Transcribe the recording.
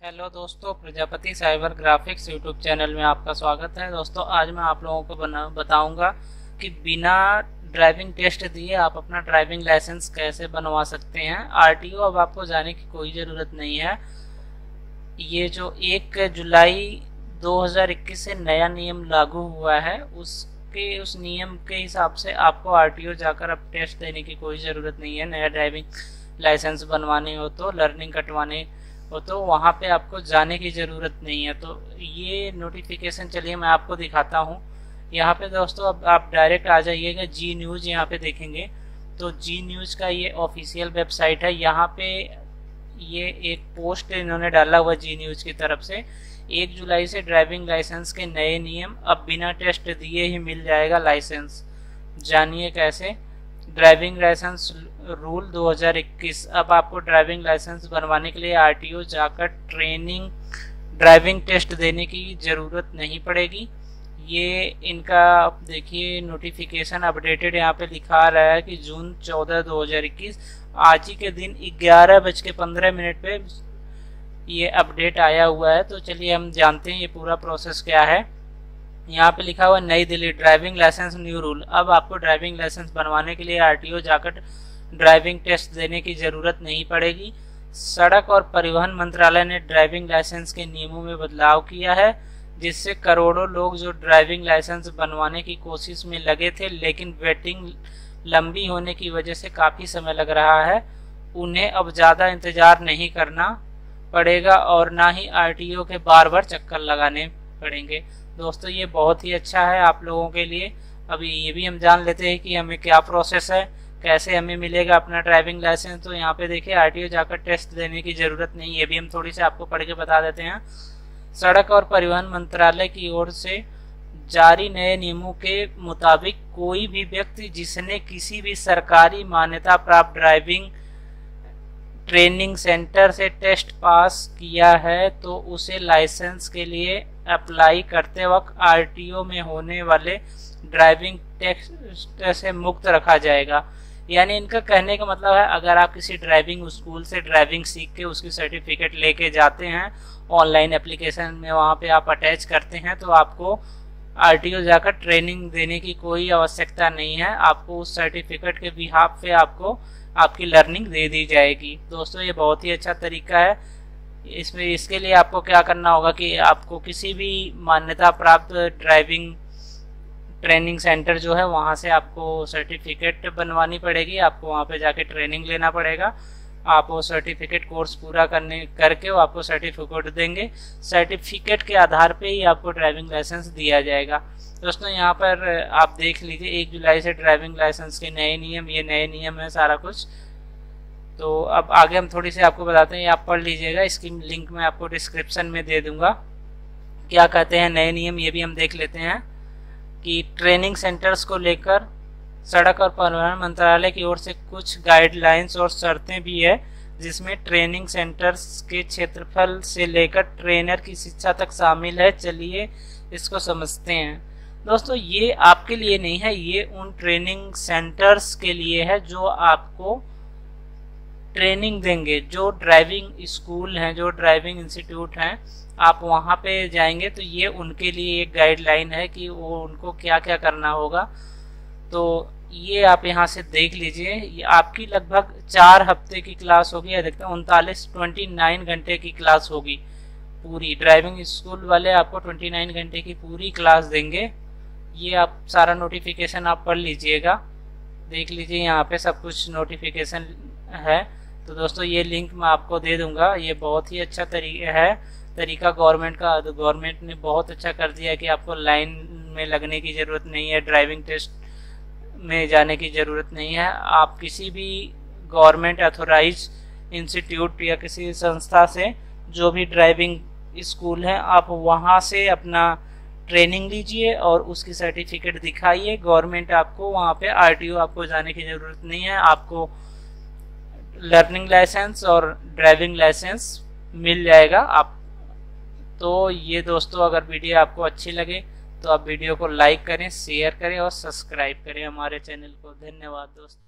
Hello दोस्तों, Prajapati cyber graphics YouTube channel में आपका स्वागत है। दोस्तों आज मैं आप लोगों को बताऊंगा कि बिना ड्राइविंग टेस्ट दिए आप अपना ड्राइविंग लाइसेंस कैसे बनवा सकते हैं। आरटीओ अब आपको जाने की कोई ज़रूरत नहीं है। ये जो 1 जुलाई 2021 से नया नियम लागू हुआ है उस नियम के हिसाब से आपको आरटीओ जाकर अब टेस्ट देने की कोई ज़रूरत नहीं है। नया ड्राइविंग लाइसेंस बनवाने हो तो, लर्निंग कटवाने हो तो वहाँ पे आपको जाने की ज़रूरत नहीं है। तो ये नोटिफिकेशन चलिए मैं आपको दिखाता हूँ। यहाँ पे दोस्तों अब आप डायरेक्ट आ जाइएगा, जी न्यूज़ यहाँ पे देखेंगे तो जी न्यूज़ का ये ऑफिशियल वेबसाइट है। यहाँ पे ये एक पोस्ट इन्होंने डाला हुआ जी न्यूज़ की तरफ से, 1 जुलाई से ड्राइविंग लाइसेंस के नए नियम, अब बिना टेस्ट दिए ही मिल जाएगा लाइसेंस। जानिए कैसे। Driving license rule 2021। अब आपको ड्राइविंग लाइसेंस बनवाने के लिए आरटीओ जाकर ड्राइविंग टेस्ट देने की ज़रूरत नहीं पड़ेगी। ये इनका देखिए नोटिफिकेशन अपडेटेड यहाँ पे लिखा रहा है कि जून 14 2021 आज ही के दिन 11:15 पे ये अपडेट आया हुआ है। तो चलिए हम जानते हैं ये पूरा प्रोसेस क्या है। यहाँ पे लिखा हुआ नई Delhi driving license new rule. अब आपको ड्राइविंग लाइसेंस बनवाने के लिए आरटीओ जाकर ड्राइविंग टेस्ट देने की ज़रूरत नहीं पड़ेगी। सड़क और परिवहन मंत्रालय ने ड्राइविंग लाइसेंस के नियमों में बदलाव किया है, जिससे करोड़ों लोग जो ड्राइविंग लाइसेंस बनवाने की कोशिश में लगे थे लेकिन वेटिंग लंबी होने की वजह से काफ़ी समय लग रहा है, उन्हें अब ज़्यादा इंतज़ार नहीं करना पड़ेगा और ना ही आरटीओ के बार बार चक्कर लगाने पड़ेंगे। दोस्तों ये बहुत ही अच्छा है आप लोगों के लिए। अभी ये भी हम जान लेते हैं कि हमें क्या प्रोसेस है, कैसे हमें मिलेगा अपना ड्राइविंग लाइसेंस। तो यहाँ पे देखिए आरटीओ जाकर टेस्ट देने की ज़रूरत नहीं है, ये भी हम थोड़ी सी आपको पढ़ के बता देते हैं। सड़क और परिवहन मंत्रालय की ओर से जारी नए नियमों के मुताबिक कोई भी व्यक्ति जिसने किसी भी सरकारी मान्यता प्राप्त ड्राइविंग ट्रेनिंग सेंटर से टेस्ट पास किया है तो उसे लाइसेंस के लिए अप्लाई करते वक्त आरटीओ में होने वाले ड्राइविंग टेस्ट से मुक्त रखा जाएगा। यानी इनका कहने का मतलब है अगर आप किसी ड्राइविंग स्कूल से ड्राइविंग सीख के उसकी सर्टिफिकेट लेके जाते हैं, ऑनलाइन एप्लीकेशन में वहाँ पे आप अटैच करते हैं, तो आपको आरटीओ जाकर ट्रेनिंग देने की कोई आवश्यकता नहीं है। आपको उस सर्टिफिकेट के बिहाफ पे आपको आपकी लर्निंग दे दी जाएगी। दोस्तों ये बहुत ही अच्छा तरीका है। इसके लिए आपको क्या करना होगा कि आपको किसी भी मान्यता प्राप्त ड्राइविंग ट्रेनिंग सेंटर जो है वहाँ से आपको सर्टिफिकेट बनवानी पड़ेगी। आपको वहाँ पे जाके ट्रेनिंग लेना पड़ेगा। आप वो सर्टिफिकेट कोर्स पूरा करके वो आपको सर्टिफिकेट देंगे। सर्टिफिकेट के आधार पे ही आपको ड्राइविंग लाइसेंस दिया जाएगा। दोस्तों यहाँ पर आप देख लीजिए 1 जुलाई से ड्राइविंग लाइसेंस के नए नियम, ये नए नियम है सारा कुछ। तो अब आगे हम थोड़ी सी आपको बताते हैं, ये आप पढ़ लीजिएगा, इसकी लिंक मैं आपको डिस्क्रिप्शन में दे दूंगा। क्या कहते हैं नए नियम ये भी हम देख लेते हैं कि ट्रेनिंग सेंटर्स को लेकर सड़क और परिवहन मंत्रालय की ओर से कुछ गाइडलाइंस और शर्तें भी है, जिसमें ट्रेनिंग सेंटर्स के क्षेत्रफल से लेकर ट्रेनर की शिक्षा तक शामिल है। चलिए इसको समझते हैं। दोस्तों ये आपके लिए नहीं है, ये उन ट्रेनिंग सेंटर्स के लिए है जो आपको ट्रेनिंग देंगे। जो ड्राइविंग स्कूल हैं, जो ड्राइविंग इंस्टीट्यूट हैं, आप वहाँ पे जाएंगे तो ये उनके लिए एक गाइडलाइन है कि वो उनको क्या क्या करना होगा। तो ये आप यहाँ से देख लीजिए, ये आपकी लगभग 4 हफ्ते की क्लास होगी, अधिकतम 29 घंटे की क्लास होगी पूरी। ड्राइविंग स्कूल वाले आपको 29 घंटे की पूरी क्लास देंगे। ये आप सारा नोटिफिकेशन आप पढ़ लीजिएगा, देख लीजिए यहाँ पे सब कुछ नोटिफिकेशन है। तो दोस्तों ये लिंक मैं आपको दे दूंगा। ये बहुत ही अच्छा तरीका गवर्नमेंट ने बहुत अच्छा कर दिया है कि आपको लाइन में लगने की ज़रूरत नहीं है, ड्राइविंग टेस्ट में जाने की ज़रूरत नहीं है। आप किसी भी गवर्नमेंट अथोराइज इंस्टीट्यूट या किसी संस्था से, जो भी ड्राइविंग स्कूल है, आप वहाँ से अपना ट्रेनिंग लीजिए और उसकी सर्टिफिकेट दिखाइए। गवर्नमेंट आपको वहाँ पे आरटीओ आपको जाने की ज़रूरत नहीं है, आपको लर्निंग लाइसेंस और ड्राइविंग लाइसेंस मिल जाएगा। आप तो ये दोस्तों अगर वीडियो आपको अच्छी लगे तो आप वीडियो को लाइक करें, शेयर करें और सब्सक्राइब करें हमारे चैनल को। धन्यवाद दोस्तों।